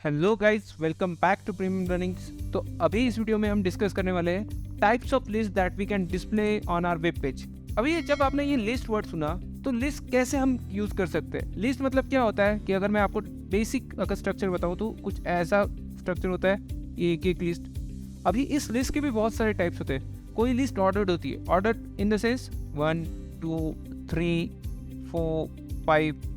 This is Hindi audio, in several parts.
Hello guys, welcome back to premium learnings. तो अभी इस वीडियो में हम डिस्कस करने वाले हैं types of list that we can display on our web page. अभी जब आपने ये लिस्ट वर्ड सुना तो लिस्ट कैसे हम यूज कर सकते हैं। लिस्ट मतलब क्या होता है कि अगर मैं आपको बेसिक अगर स्ट्रक्चर बताऊं तो कुछ ऐसा स्ट्रक्चर होता है, एक एक लिस्ट। अभी इस लिस्ट के भी बहुत सारे टाइप्स होते हैं। कोई लिस्ट ऑर्डर्ड होती है, ऑर्डर्ड इन द सेंस 1 2 3 4 5,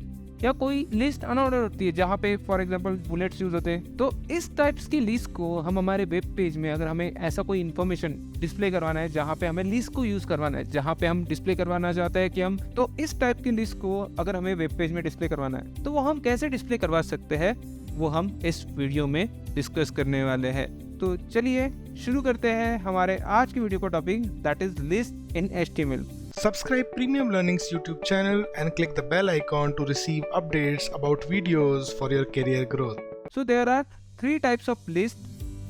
या कोई लिस्ट अनऑर्डर होती है जहाँ पे फॉर एग्जांपल बुलेट्स यूज होते हैं। तो इस टाइप्स की लिस्ट को हम हमारे वेब पेज में, अगर हमें ऐसा कोई इन्फॉर्मेशन डिस्प्ले करवाना है जहाँ पे हमें लिस्ट को यूज करवाना है, जहाँ पे हम डिस्प्ले करवाना चाहते हैं कि हम, तो इस टाइप की लिस्ट को अगर हमें वेब पेज में डिस्प्ले करवाना है तो वो हम कैसे डिस्प्ले करवा सकते हैं, वो हम इस वीडियो में डिस्कस करने वाले हैं। तो चलिए शुरू करते हैं हमारे आज की वीडियो का topic, that is list in HTML। Subscribe Premium Learning's YouTube channel and click the bell icon to receive updates about videos for your career growth. So there are three types of list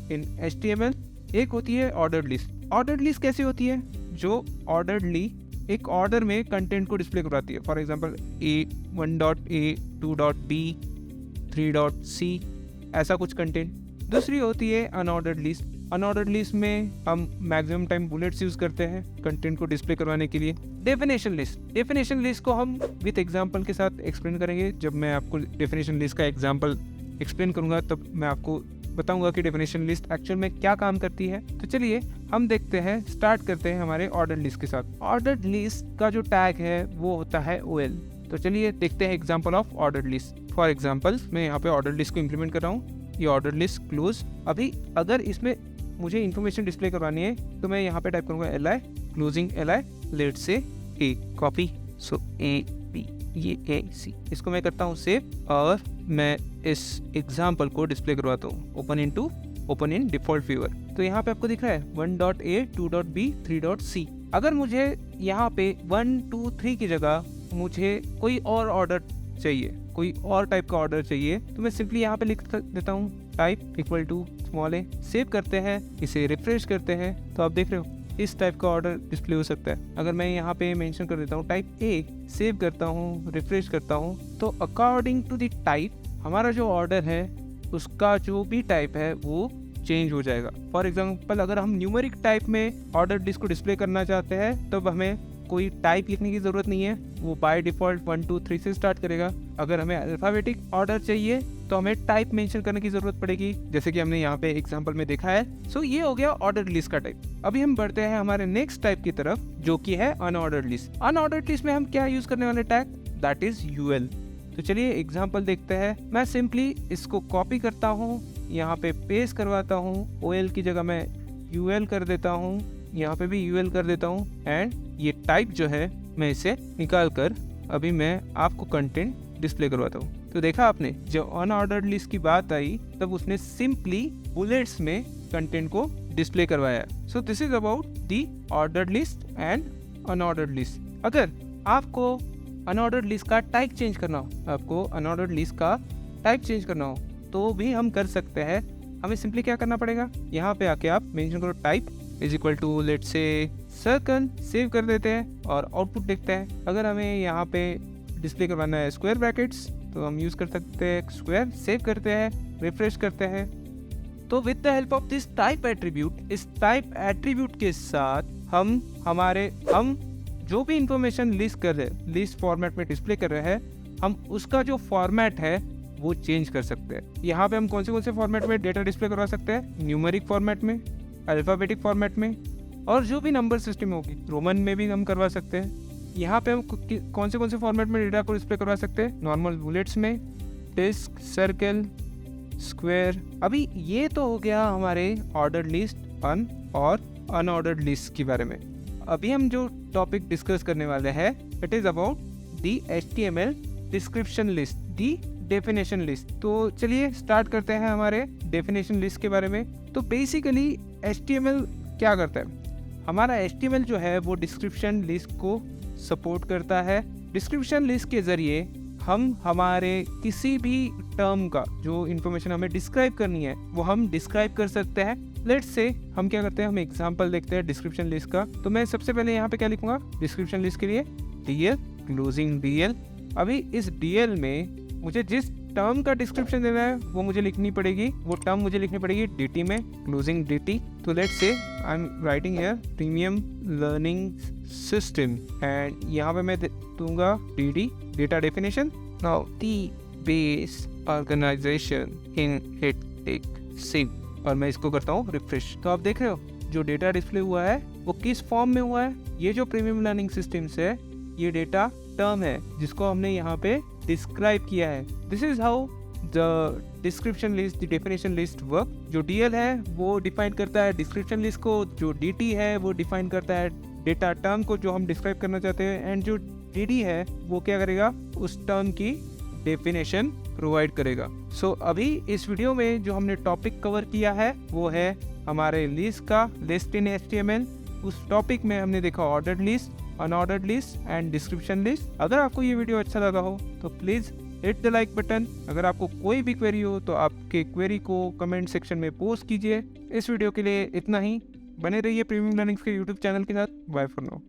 in HTML। एक होती है ऑर्डर्ड लिस्ट। ऑर्डर्ड लिस्ट कैसे होती है? जो ऑर्डर्डली एक ऑर्डर में कंटेंट को डिस्प्ले करवाती है। For example A1.A 2.B 3.C, ऐसा कुछ कंटेंट। दूसरी होती है अनऑर्डर्ड लिस्ट। अनऑर्डर्ड लिस्ट में हम मैक्सिमम टाइम बुलेट्स यूज करते हैं कंटेंट को डिस्प्ले करवाने के लिए। Definition list. डेफिनेशन लिस्ट को हम विद एग्जांपल के साथ एक्सप्लेन करेंगे। जब मैं आपको डेफिनेशन लिस्ट का एग्जांपल एक्सप्लेन करूंगा तब मैं आपको बताऊंगा कि डेफिनेशन लिस्ट एक्चुअल में क्या काम करती है। तो चलिए हम देखते हैं, स्टार्ट करते हैं हमारे ऑर्डर्ड लिस्ट के साथ। ऑर्डर्ड लिस्ट का जो टैग है वो होता है OL। तो चलिए देखते हैं example of ordered list. For example मैं यहाँ पे ऑर्डर्ड लिस्ट को इम्प्लीमेंट कर रहा हूँ। ये ऑर्डर लिस्ट क्लोज। अभी अगर इसमें मुझे इन्फॉर्मेशन डिस्प्ले करवानी है तो मैं यहाँ पे टाइप करूँगा LI क्लोजिंग LI लेट से A कॉपी, सो AB ये AC, इसको मैं करता हूँ सेव और मैं इस एग्जाम्पल को डिस्प्ले करवाता हूँ। Open in default viewer. तो यहाँ पे आपको दिख रहा है 1.A 2.B 3.C। अगर मुझे यहाँ पे 1 2 3 की जगह मुझे कोई और ऑर्डर चाहिए, कोई और टाइप का ऑर्डर चाहिए, तो मैं सिंपली यहाँ पे लिख देता हूँ type equal to small a। Save करते हैं, इसे रिफ्रेश करते हैं तो आप देख रहे हो इस टाइप का ऑर्डर डिस्प्ले हो सकता है। अगर मैं यहाँ पे मेंशन कर देता हूँ टाइप A, सेव करता हूँ, रिफ्रेश करता हूँ, तो अकॉर्डिंग टू द टाइप हमारा जो ऑर्डर है उसका जो भी टाइप है वो चेंज हो जाएगा। फॉर एग्जाम्पल अगर हम न्यूमेरिक टाइप में ऑर्डर लिस्ट को डिस्प्ले करना चाहते हैं तब हमें कोई टाइप लिखने की ज़रूरत नहीं है, वो बाय डिफ़ॉल्ट 1 2 3 से स्टार्ट करेगा। अगर हमें अल्फ़ाबेटिक ऑर्डर चाहिए तो हमें टाइप मेंशन करने की ज़रूरत पड़ेगी, जैसे कि हमने यहाँ पे एग्जांपल में देखा है। सो ये हो गया ऑर्डर लिस्ट का टाइप। अभी हम बढ़ते हैं हमारे नेक्स्ट टाइप की तरफ, जो कि है अनऑर्डर्ड लिस्ट। अनऑर्डर्ड लिस्ट में हम क्या यूज़ करने वाले टैग, दैट इज़ UL। तो चलिए एग्जाम्पल देखते हैं। मैं सिंपली इसको कॉपी करता हूँ, यहाँ पे पेस्ट करवाता हूँ, OL की जगह मैं UL कर देता हूँ, यहाँ पे भी UL कर देता हूँ, एंड ये टाइप जो है मैं इसे निकाल कर अभी मैं आपको कंटेंट डिस्प्ले करवाता हूँ। तो देखा आपने, जब अनऑर्डर्ड लिस्ट की बात आई तब उसने सिंपली बुलेट्स में कंटेंट को डिस्प्ले करवाया। So this is about the ordered list and unordered list. अगर आपको अनऑर्डर्ड लिस्ट का टाइप चेंज करना हो, आपको अनऑर्डर्ड लिस्ट का टाइप चेंज करना हो तो भी हम कर सकते हैं। हमें सिंपली क्या करना पड़ेगा, यहाँ पे आके आप मेंशन करो type is equal to let's say circle, save कर देते हैं और आउटपुट देखते हैं। अगर हमें यहाँ पे डिस्प्ले करवाना है स्क्वायर ब्रैकेट्स तो हम यूज़ कर सकते हैं स्क्वायर, सेव करते हैं, रिफ्रेश करते हैं। तो with the help of this type attribute, इस टाइप एट्रीब्यूट के साथ हम जो भी इंफॉर्मेशन लिस्ट कर रहे हैं, लिस्ट फॉर्मेट में डिस्प्ले कर रहे हैं, हम उसका जो फॉर्मेट है वो चेंज कर सकते हैं। यहाँ पे हम कौन से फॉर्मेट में डेटा डिस्प्ले करवा सकते हैं, न्यूमेरिक फॉर्मेट में, अल्फ़ाबेटिक फॉर्मेट में, और जो भी नंबर सिस्टम होगी रोमन में भी हम करवा सकते हैं। यहाँ पे हम कौन से फॉर्मेट में डेटा को डिस्प्ले करवा सकते हैं, नॉर्मल बुलेट्स में, डिस्क, सर्कल, स्क्वायर। अभी ये तो हो गया हमारे ऑर्डर्ड लिस्ट और अनऑर्डर्ड लिस्ट के बारे में। अभी हम जो टॉपिक डिस्कस करने वाले हैं it is about the HTML description list, the definition list. तो चलिए स्टार्ट करते हैं हमारे डेफिनेशन लिस्ट के बारे में। तो बेसिकली HTML क्या करता है, हमारा HTML जो है वो डिस्क्रिप्शन लिस्ट को सपोर्ट करता है। डिस्क्रिप्शन लिस्ट के ज़रिए हम हमारे किसी भी टर्म का जो इन्फॉर्मेशन हमें डिस्क्राइब करनी है वो हम डिस्क्राइब कर सकते हैं। लेट्स से हम क्या करते हैं, हम एग्जांपल देखते हैं डिस्क्रिप्शन लिस्ट का। तो मैं सबसे पहले यहाँ पे क्या लिखूंगा डिस्क्रिप्शन लिस्ट के लिए, DL क्लोजिंग DL। अभी इस DL में मुझे जिस टर्म का डिस्क्रिप्शन देना है वो मुझे लिखनी पड़ेगी, वो टर्म मुझे लिखनी पड़ेगी DT में, क्लोजिंग DT। तो let's say I am writing here premium learning system and यहाँ पे मैं दूंगा DD, data definition. Now the base organization in हेटिक सिम, और मैं इसको करता हूँ रिफ्रेश। तो आप देख रहे हो जो डेटा डिस्प्ले हुआ है वो किस फॉर्म में हुआ है। ये जो प्रीमियम लर्निंग सिस्टम्स है ये डेटा टर्म है जिसको हमने यहाँ पे डिस्क्राइब किया है। This is how the description list, the definition list work. जो DL है वो डिफाइन करता है डिस्क्रिप्शन लिस्ट को, जो DT है वो डिफाइन करता है डेटा टर्म को जो हम डिस्क्राइब करना चाहते हैं, एंड जो DD है वो क्या करेगा, उस टर्म की डेफिनेशन प्रोवाइड करेगा। सो अभी इस वीडियो में जो हमने टॉपिक कवर किया है वो है हमारे लिस्ट का, लिस्ट इन HTML। उस टॉपिक में हमने देखा ordered list, unordered list and description list. अगर आपको ये वीडियो अच्छा लगा हो तो please hit the like button. अगर आपको कोई भी क्वेरी हो तो आपके क्वेरी को कमेंट सेक्शन में पोस्ट कीजिए। इस वीडियो के लिए इतना ही। बने रहिए प्रीमियम लर्निंग्स के यूट्यूब चैनल के साथ। Bye for now.